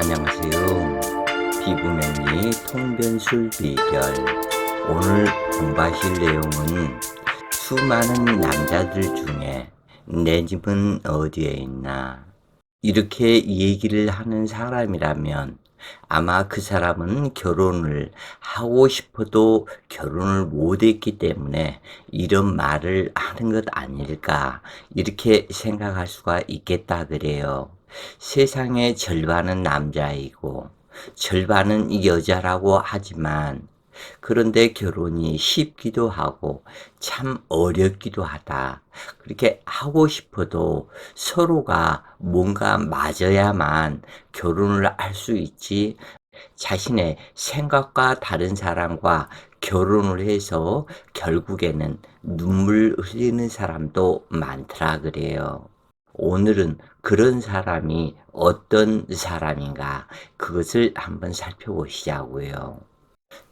안녕하세요. 피부명리 통변술 비결. 오늘 공부하실 내용은 수많은 남자들 중에 내 집은 어디에 있나 이렇게 얘기를 하는 사람이라면 아마 그 사람은 결혼을 하고 싶어도 결혼을 못했기 때문에 이런 말을 하는 것 아닐까 이렇게 생각할 수가 있겠다 그래요. 세상의 절반은 남자이고 절반은 여자라고 하지만 그런데 결혼이 쉽기도 하고 참 어렵기도 하다. 그렇게 하고 싶어도 서로가 뭔가 맞아야만 결혼을 할 수 있지, 자신의 생각과 다른 사람과 결혼을 해서 결국에는 눈물 흘리는 사람도 많더라 그래요. 오늘은 그런 사람이 어떤 사람인가 그것을 한번 살펴보시자고요.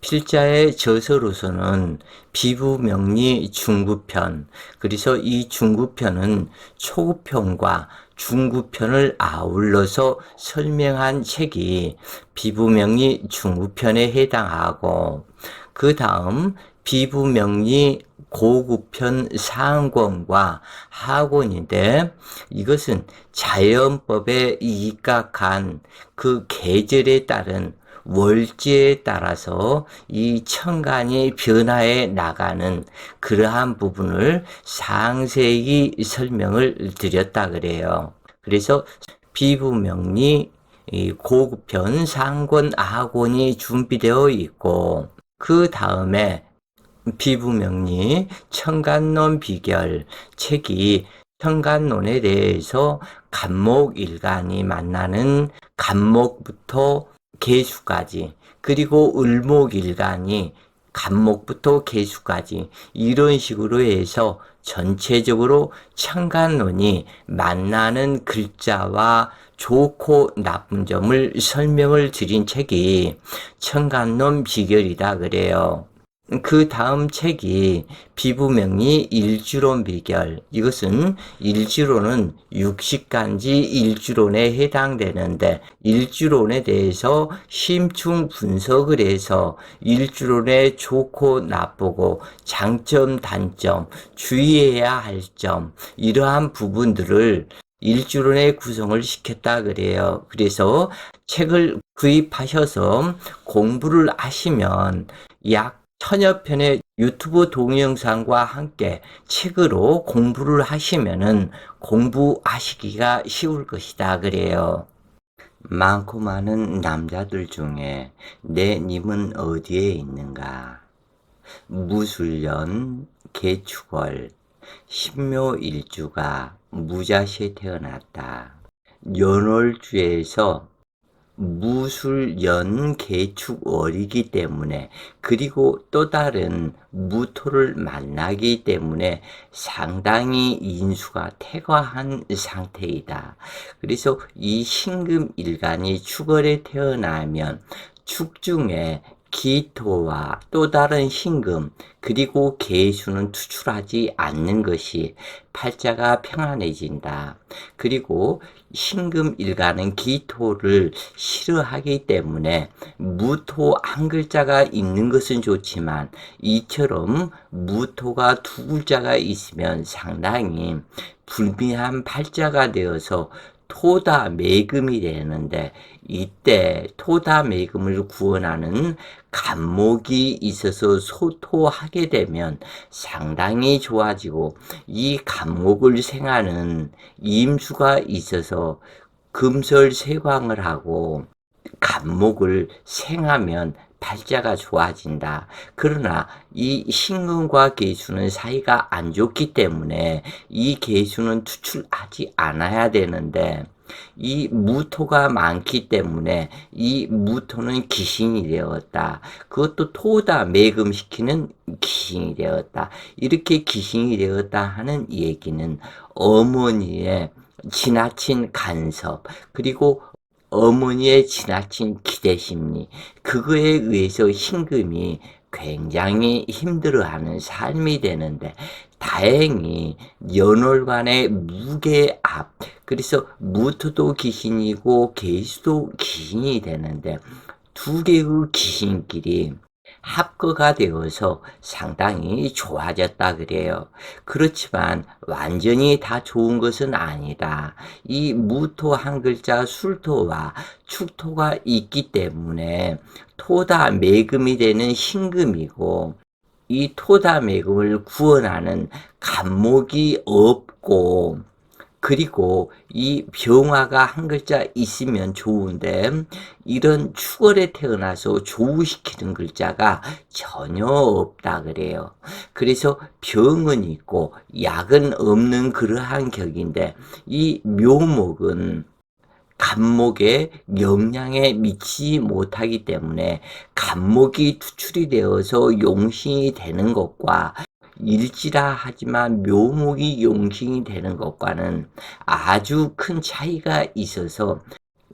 필자의 저서로서는 피부명리 중구편, 그래서 이 중구편은 초구편과 중구편을 아울러서 설명한 책이 피부명리 중구편에 해당하고, 그 다음 피부명리 고구편 상권과 하권인데, 이것은 자연법에 입각한 그 계절에 따른 월지에 따라서 이 천간이 변화해 나가는 그러한 부분을 상세히 설명을 드렸다 그래요. 그래서 피부명리 고급편 상권 하권이 준비되어 있고, 그 다음에 피부명리 천간론 비결 책이 천간론에 대해서 간목일간이 만나는 간목부터 계수까지, 그리고 을목일간이 간목부터 계수까지 이런 식으로 해서 전체적으로 천간론이 만나는 글자와 좋고 나쁜 점을 설명을 드린 책이 천간론 비결이다 그래요. 그 다음 책이 피부명리 일주론 비결. 이것은 일주론은 육식간지 일주론에 해당되는데, 일주론에 대해서 심층 분석을 해서 일주론의 좋고 나쁘고 장점 단점, 주의해야 할 점, 이러한 부분들을 일주론에 구성을 시켰다 그래요. 그래서 책을 구입하셔서 공부를 하시면 약 1000여 편의 유튜브 동영상과 함께 책으로 공부를 하시면은 공부하시기가 쉬울 것이다 그래요. 많고 많은 남자들 중에 내 님은 어디에 있는가? 무술년 개축월 신묘일주가 무자시에 태어났다. 연월주에서 무술연 개축월이기 때문에, 그리고 또 다른 무토를 만나기 때문에 상당히 인수가 태과한 상태이다. 그래서 이 신금일간이 축월에 태어나면 축 중에 기토와 또 다른 신금 그리고 계수는 투출하지 않는 것이 팔자가 평안해진다. 그리고 신금일간은 기토를 싫어하기 때문에 무토 한 글자가 있는 것은 좋지만 이처럼 무토가 두 글자가 있으면 상당히 불미한 팔자가 되어서 토다매금이 되는데, 이때 토다매금을 구원하는 간목이 있어서 소토하게 되면 상당히 좋아지고, 이 간목을 생하는 임수가 있어서 금설세광을 하고 간목을 생하면 팔자가 좋아진다. 그러나 이 신금과 계수는 사이가 안 좋기 때문에 이 계수는 투출하지 않아야 되는데, 이 무토가 많기 때문에 이 무토는 기신이 되었다. 그것도 토다 매금시키는 기신이 되었다. 이렇게 기신이 되었다 하는 얘기는 어머니의 지나친 간섭, 그리고 어머니의 지나친 기대심리, 그거에 의해서 신금이 굉장히 힘들어하는 삶이 되는데, 다행히 연월간의 무게합, 그래서 무토도 귀신이고 계수도 귀신이 되는데 두 개의 귀신끼리 합거가 되어서 상당히 좋아졌다 그래요. 그렇지만 완전히 다 좋은 것은 아니다. 이 무토 한 글자 술토와 축토가 있기 때문에 토다 매금이 되는 신금이고, 이 토다 매금을 구원하는 간목이 없고, 그리고 이 병화가 한 글자 있으면 좋은데 이런 축월에 태어나서 조우시키는 글자가 전혀 없다 그래요. 그래서 병은 있고 약은 없는 그러한 격인데, 이 묘목은 간목에 영향에 미치지 못하기 때문에 간목이 투출이 되어서 용신이 되는 것과, 일지라 하지만 묘목이 용신이 되는 것과는 아주 큰 차이가 있어서,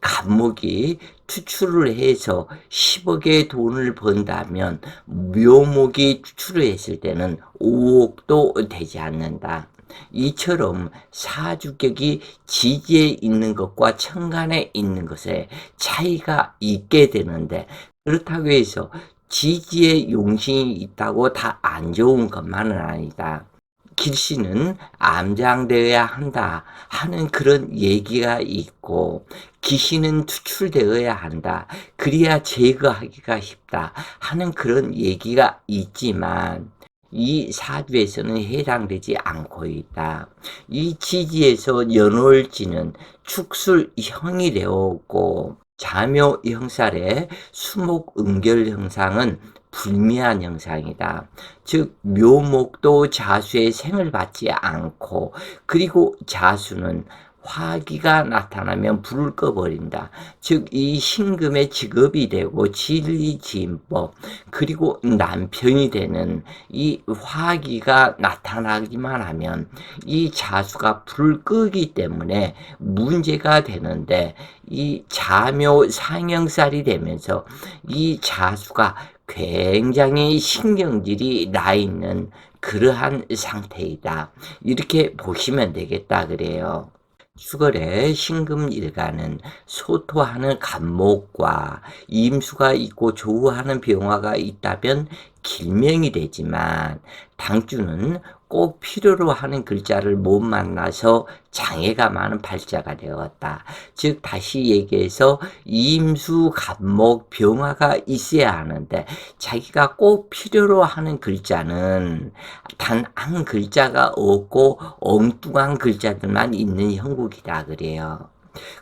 간목이 투출을 해서 10억의 돈을 번다면 묘목이 투출을 했을 때는 5억도 되지 않는다. 이처럼 사주격이 지지에 있는 것과 천간에 있는 것에 차이가 있게 되는데, 그렇다고 해서 지지에 용신이 있다고 다 안 좋은 것만은 아니다. 길씨는 암장되어야 한다 하는 그런 얘기가 있고, 기신은 투출되어야 한다, 그래야 제거하기가 쉽다 하는 그런 얘기가 있지만, 이 사주에서는 해당되지 않고 있다. 이 지지에서 연월지는 축술형이 되었고, 자묘 형살의 수목 음결 형상은 불미한 형상이다. 즉 묘목도 자수의 생을 받지 않고, 그리고 자수는 화기가 나타나면 불을 꺼버린다. 즉 이 신금의 직업이 되고 진리지인법, 그리고 남편이 되는 이 화기가 나타나기만 하면 이 자수가 불을 끄기 때문에 문제가 되는데, 이 자묘 상형살이 되면서 이 자수가 굉장히 신경질이 나 있는 그러한 상태이다, 이렇게 보시면 되겠다 그래요. 수걸의 신금일간은 소토하는 간목과 임수가 있고 조우하는 병화가 있다면 길명이 되지만, 당주는 꼭 필요로 하는 글자를 못 만나서 장애가 많은 팔자가 되었다. 즉 다시 얘기해서 임수, 간목, 병화가 있어야 하는데 자기가 꼭 필요로 하는 글자는 단 한 글자가 없고 엉뚱한 글자들만 있는 형국이다 그래요.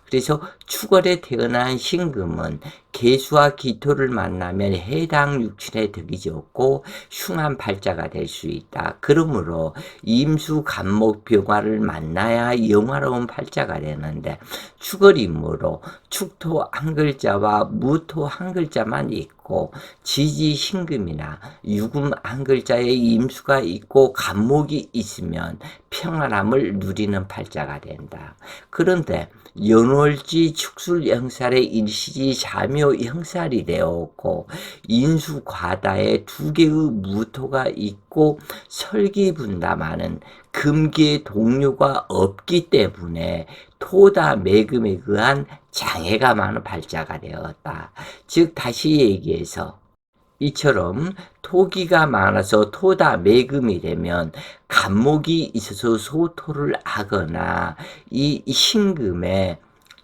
그래서 축월에 태어난 신금은 계수와 기토를 만나면 해당 육친의 덕이 좋고 흉한 팔자가 될 수 있다. 그러므로 임수, 간목, 병화를 만나야 영화로운 팔자가 되는데, 축월이므로 축토 한 글자와 무토 한 글자만 있고 지지 신금이나 유금 한 글자에 임수가 있고 간목이 있으면 평안함을 누리는 팔자가 된다. 그런데 연월지 축술 형살의 일시지 자묘 형살이 되었고, 인수 과다에 두 개의 무토가 있고 설기분담하는 금기의 동료가 없기 때문에 토다 매금에 의한 장애가 많은 팔자가 되었다. 즉 다시 얘기해서 이처럼 토기가 많아서 토다 매금이 되면 간목이 있어서 소토를 하거나, 이 신금의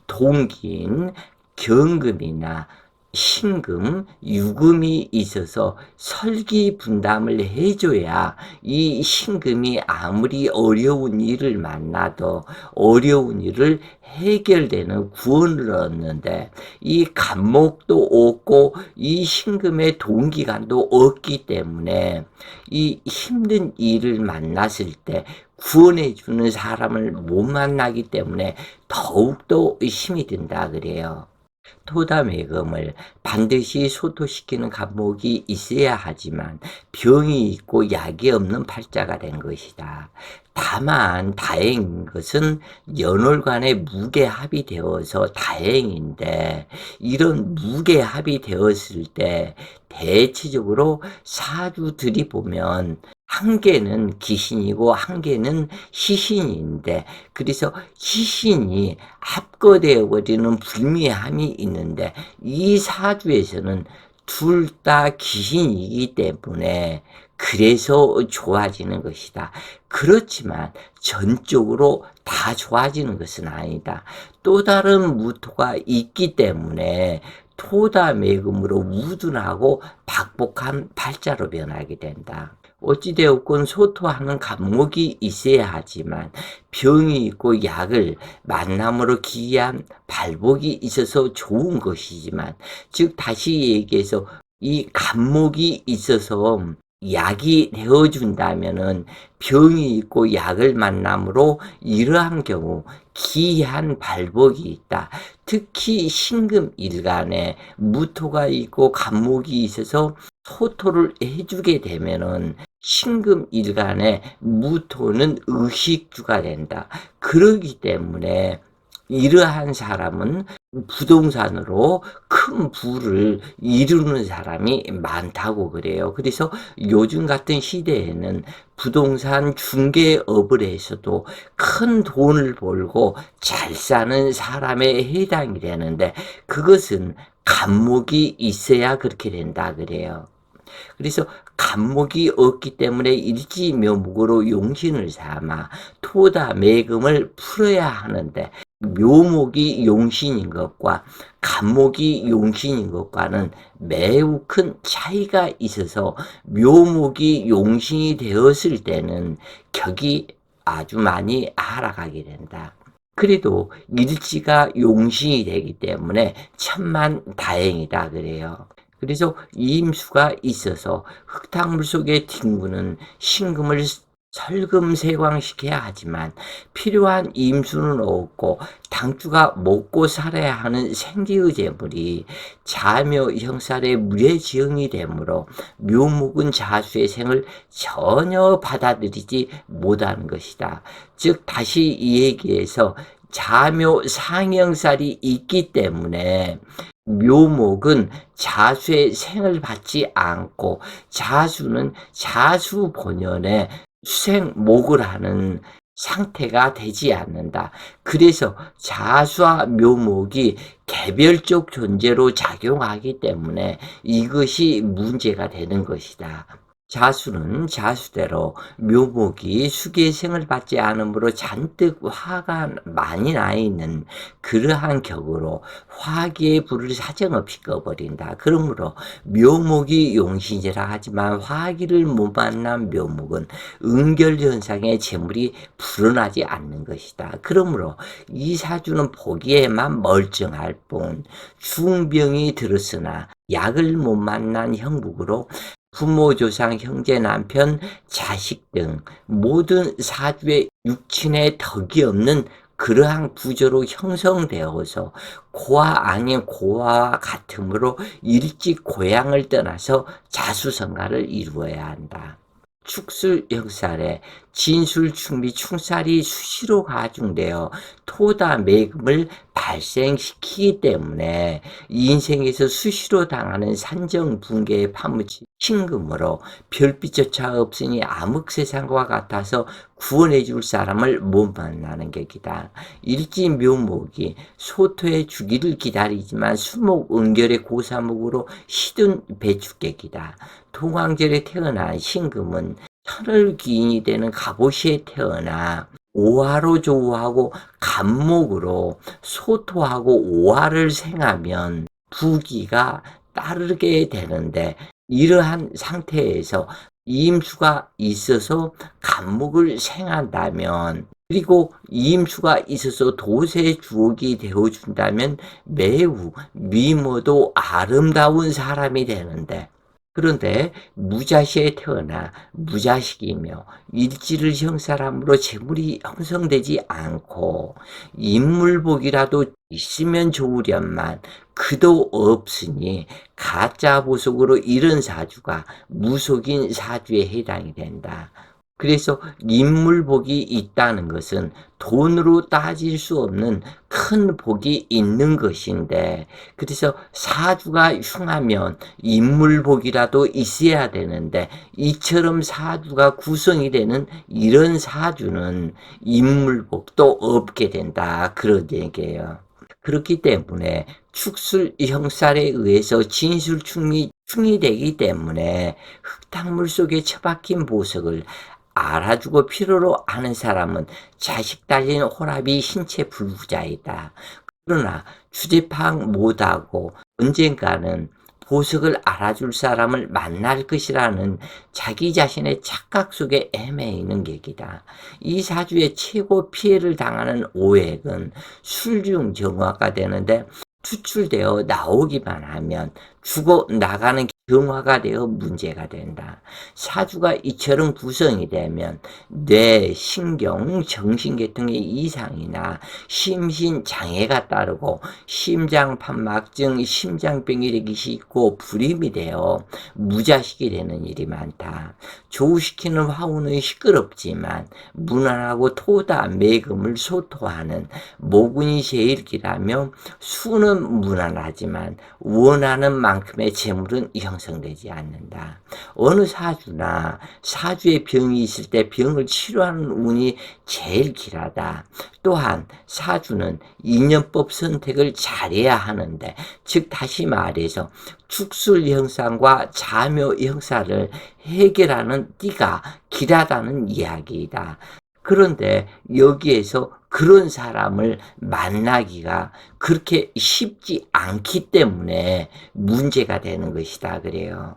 동기인 경금이나 신금, 유금이 있어서 설기 분담을 해줘야 이 신금이 아무리 어려운 일을 만나도 어려운 일을 해결되는 구원을 얻는데, 이 간목도 없고 이 신금의 동기간도 없기 때문에 이 힘든 일을 만났을 때 구원해주는 사람을 못 만나기 때문에 더욱더 힘이 든다 그래요. 토담의금을 반드시 소토시키는 간목이 있어야 하지만 병이 있고 약이 없는 팔자가 된 것이다. 다만 다행인 것은 연월간의 무게합이 되어서 다행인데, 이런 무게합이 되었을 때 대체적으로 사주들이 보면 한 개는 귀신이고 한 개는 시신인데, 그래서 시신이 합거되어 버리는 불미함이 있는데, 이 사주에서는 둘 다 귀신이기 때문에 그래서 좋아지는 것이다. 그렇지만 전적으로 다 좋아지는 것은 아니다. 또 다른 무토가 있기 때문에 토다매금으로 우둔하고 박복한 팔자로 변하게 된다. 어찌되었건 소토하는 간목이 있어야 하지만 병이 있고 약을 만남으로 기이한 발복이 있어서 좋은 것이지만, 즉 다시 얘기해서 이 간목이 있어서 약이 되어준다면은 병이 있고 약을 만남으로 이러한 경우 기이한 발복이 있다. 특히 신금일간에 무토가 있고 간목이 있어서 소토를 해주게 되면은 신금일간에 무토는 의식주가 된다. 그러기 때문에 이러한 사람은 부동산으로 큰 부를 이루는 사람이 많다고 그래요. 그래서 요즘 같은 시대에는 부동산 중개업을 해서도 큰 돈을 벌고 잘 사는 사람에 해당이 되는데, 그것은 간목이 있어야 그렇게 된다 그래요. 그래서 간목이 없기 때문에 일지묘목으로 용신을 삼아 토다매금을 풀어야 하는데, 묘목이 용신인 것과 간목이 용신인 것과는 매우 큰 차이가 있어서 묘목이 용신이 되었을 때는 격이 아주 많이 하락하게 된다. 그래도 일지가 용신이 되기 때문에 천만 다행이다 그래요. 그래서 이임수가 있어서 흙탕물 속에 뒹구는 신금을 설금세광시켜야 하지만 필요한 임수는 없고 당주가 먹고 살아야 하는 생지의 재물이 자묘 형살의 무례지형이 되므로 묘목은 자수의 생을 전혀 받아들이지 못하는 것이다. 즉 다시 이 얘기에서 자묘 상형살이 있기 때문에 묘목은 자수의 생을 받지 않고, 자수는 자수 본연의 수생목을 하는 상태가 되지 않는다. 그래서 자수와 묘목이 개별적 존재로 작용하기 때문에 이것이 문제가 되는 것이다. 자수는 자수대로 묘목이 수계생을 받지 않으므로 잔뜩 화가 많이 나 있는 그러한 격으로 화기의 불을 사정없이 꺼버린다. 그러므로 묘목이 용신이라 하지만 화기를 못 만난 묘목은 응결현상의 재물이 불어나지 않는 것이다. 그러므로 이 사주는 보기에만 멀쩡할 뿐 중병이 들었으나 약을 못 만난 형국으로 부모, 조상, 형제, 남편, 자식 등 모든 사주의 육친의 덕이 없는 그러한 구조로 형성되어서 고아 아닌 고아와 같으므로 일찍 고향을 떠나서 자수성가를 이루어야 한다. 축술 역살에 진술, 충미, 충살이 수시로 가중되어 토다 매금을 발생시키기 때문에 인생에서 수시로 당하는 산정 붕괴에 파묻힌 신금으로 별빛조차 없으니 암흑세상과 같아서 구원해 줄 사람을 못 만나는 격이다. 일지묘목이 소토의 주기를 기다리지만 수목 은결의 고사목으로 시든 배축객이다. 통황절에 태어난 신금은 천을기인이 되는 갑오시에 태어나 오화로 조우하고 간목으로 소토하고 오화를 생하면 부기가 따르게 되는데, 이러한 상태에서 이임수가 있어서 간목을 생한다면, 그리고 이임수가 있어서 도세 주옥이 되어준다면 매우 미모도 아름다운 사람이 되는데, 그런데 무자시에 태어나 무자식이며 일지를 형사람으로 재물이 형성되지 않고 인물복이라도 있으면 좋으련만 그도 없으니 가짜 보석으로 이런 사주가 무속인 사주에 해당이 된다. 그래서 인물복이 있다는 것은 돈으로 따질 수 없는 큰 복이 있는 것인데, 그래서 사주가 흉하면 인물복이라도 있어야 되는데, 이처럼 사주가 구성이 되는 이런 사주는 인물복도 없게 된다, 그런 얘기예요. 그렇기 때문에 축술 형살에 의해서 진술충이 되기 때문에 흙탕물 속에 처박힌 보석을 알아주고 필요로 하는 사람은 자식 달린 호랍이 신체 불구자이다. 그러나 주제 파악 못하고 언젠가는 보석을 알아줄 사람을 만날 것이라는 자기 자신의 착각 속에 헤매이는 객이다. 이 사주의 최고 피해를 당하는 오액은 술중 정화가 되는데, 추출되어 나오기만 하면 죽어나가는 경화가 되어 문제가 된다. 사주가 이처럼 구성이 되면 뇌, 신경, 정신계통의 이상이나 심신장애가 따르고 심장판막증, 심장병이 되기 쉽고 불임이 되어 무자식이 되는 일이 많다. 조우시키는 화우는 시끄럽지만 무난하고 토다 매금을 소토하는 모군이 제일 길하며 수는 무난하지만 원하는 만큼의 재물은 형성되지 않는다. 어느 사주나 사주에 병이 있을 때 병을 치료하는 운이 제일 길하다. 또한 사주는 인연법 선택을 잘해야 하는데, 즉 다시 말해서 축술 형상과 자묘 형사를 해결하는 띠가 길하다는 이야기이다. 그런데 여기에서 그런 사람을 만나기가 그렇게 쉽지 않기 때문에 문제가 되는 것이다 그래요.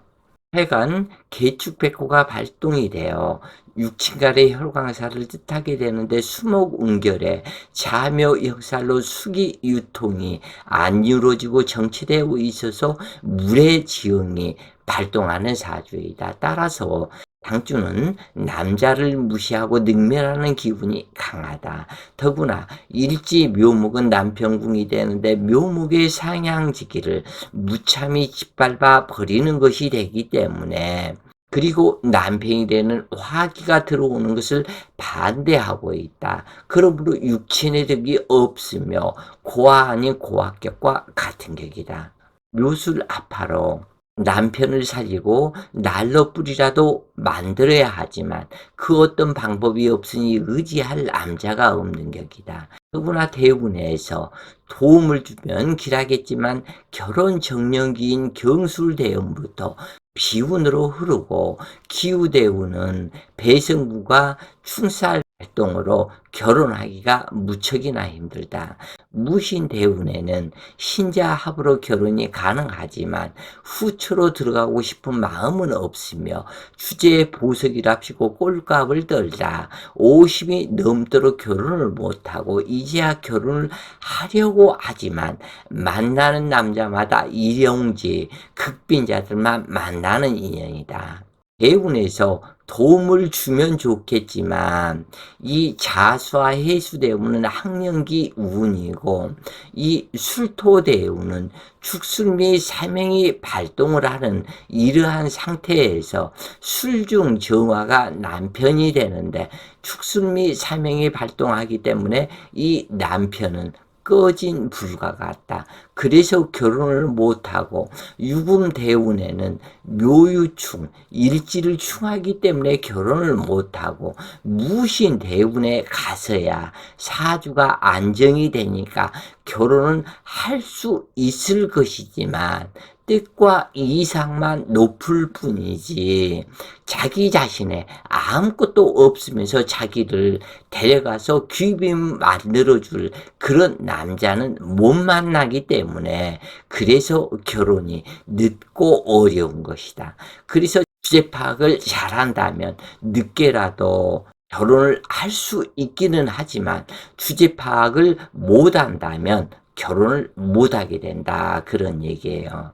하여간 계축백호가 발동이 되어 육친간의 혈광사를 뜻하게 되는데, 수목운결에 자묘 역살로 수기 유통이 안 이루어지고 정체되어 있어서 물의 지응이 발동하는 사주이다. 따라서 당주는 남자를 무시하고 능멸하는 기분이 강하다. 더구나 일지 묘목은 남편궁이 되는데, 묘목의 상향지기를 무참히 짓밟아 버리는 것이 되기 때문에, 그리고 남편이 되는 화기가 들어오는 것을 반대하고 있다. 그러므로 육친의 덕이 없으며 고아 아닌 고학격과 같은 격이다. 묘술 아파로 남편을 살리고 난로불이라도 만들어야 하지만 그 어떤 방법이 없으니 의지할 남자가 없는 격이다. 더구나 대운에서 도움을 주면 길하겠지만 결혼 정년기인 경술대운부터 비운으로 흐르고, 기우대운은 배성구가 충살 활동으로 결혼하기가 무척이나 힘들다. 무신대운에는 신자합으로 결혼이 가능하지만 후처로 들어가고 싶은 마음은 없으며 주제에 보석이랍시고 꼴값을 떨다 50이 넘도록 결혼을 못하고 이제야 결혼을 하려고 하지만 만나는 남자마다 일용직, 극빈자들만 만나는 인연이다. 대운에서 도움을 주면 좋겠지만 이 자수와 해수대운은 학령기 운이고, 이 술토대운은 축술 및 사명이 발동을 하는 이러한 상태에서 술중 정화가 남편이 되는데, 축술 및 사명이 발동하기 때문에 이 남편은 꺼진 불과 같다. 그래서 결혼을 못하고, 유금대운에는 묘유충, 일지를 충하기 때문에 결혼을 못하고, 무신대운에 가서야 사주가 안정이 되니까 결혼은 할 수 있을 것이지만 뜻과 이상만 높을 뿐이지, 자기 자신의 아무것도 없으면서 자기를 데려가서 귀빈 만들어줄 그런 남자는 못 만나기 때문에, 그래서 결혼이 늦고 어려운 것이다. 그래서 주제 파악을 잘한다면 늦게라도 결혼을 할 수 있기는 하지만, 주제 파악을 못한다면 결혼을 못하게 된다, 그런 얘기예요.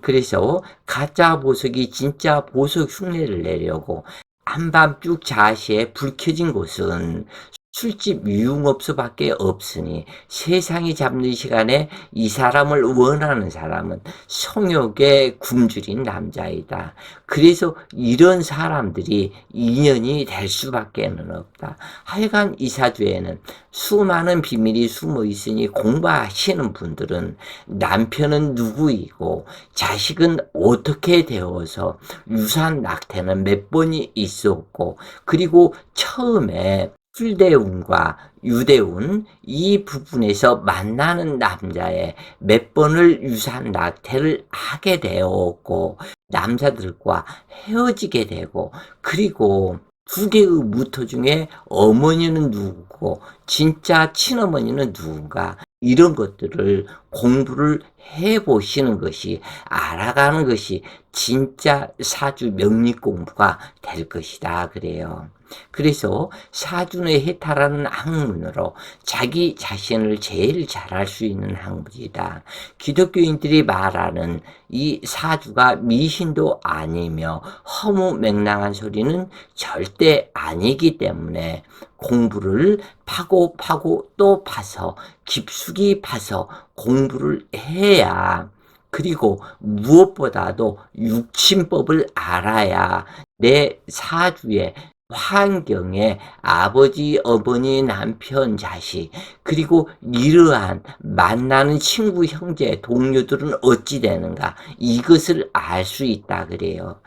그래서 가짜 보석이 진짜 보석 흉내를 내려고 한밤 쭉 자시에 불 켜진 곳은 술집 유흥업소밖에 없으니 세상이 잡는 시간에 이 사람을 원하는 사람은 성욕에 굶주린 남자이다. 그래서 이런 사람들이 인연이 될 수밖에는 없다. 하여간 이 사주에는 수많은 비밀이 숨어 있으니 공부하시는 분들은 남편은 누구이고 자식은 어떻게 되어서 유산 낙태는 몇 번이 있었고, 그리고 처음에 술대운과 유대운 이 부분에서 만나는 남자의 몇 번을 유산 낙태를 하게 되었고, 남자들과 헤어지게 되고, 그리고 두 개의 무토 중에 어머니는 누구고 진짜 친어머니는 누군가, 이런 것들을 공부를 해보시는 것이, 알아가는 것이 진짜 사주 명리 공부가 될 것이다 그래요. 그래서 사주의 해탈하는 학문으로 자기 자신을 제일 잘할 수 있는 학문이다. 기독교인들이 말하는 이 사주가 미신도 아니며 허무맹랑한 소리는 절대 아니기 때문에 공부를 파고 또 파서 깊숙이 파서 공부를 해야, 그리고 무엇보다도 육친법을 알아야 내 사주에 환경에 아버지, 어머니, 남편, 자식, 그리고 이러한 만나는 친구, 형제, 동료들은 어찌 되는가, 이것을 알 수 있다 그래요.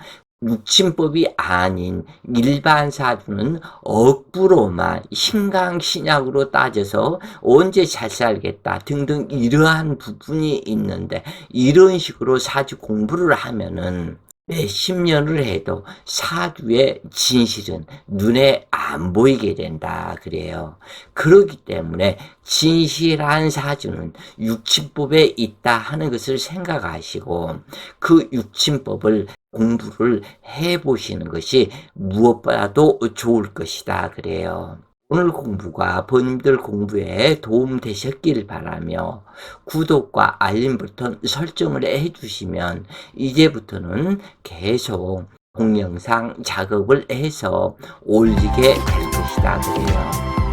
육친법이 아닌 일반 사주는 억부로만 신강신약으로 따져서 언제 잘 살겠다 등등 이러한 부분이 있는데, 이런 식으로 사주 공부를 하면은 몇십 년을 해도 사주의 진실은 눈에 안 보이게 된다 그래요. 그렇기 때문에 진실한 사주는 육친법에 있다 하는 것을 생각하시고 그 육친법을 공부를 해보시는 것이 무엇보다도 좋을 것이다 그래요. 오늘 공부가 본인들 공부에 도움 되셨길 바라며 구독과 알림 버튼 설정을 해주시면 이제부터는 계속 동영상 작업을 해서 올리게 될 것이다 그래요.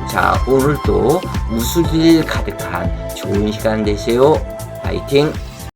자, 오늘도 웃을 일 가득한 좋은 시간 되세요. 파이팅!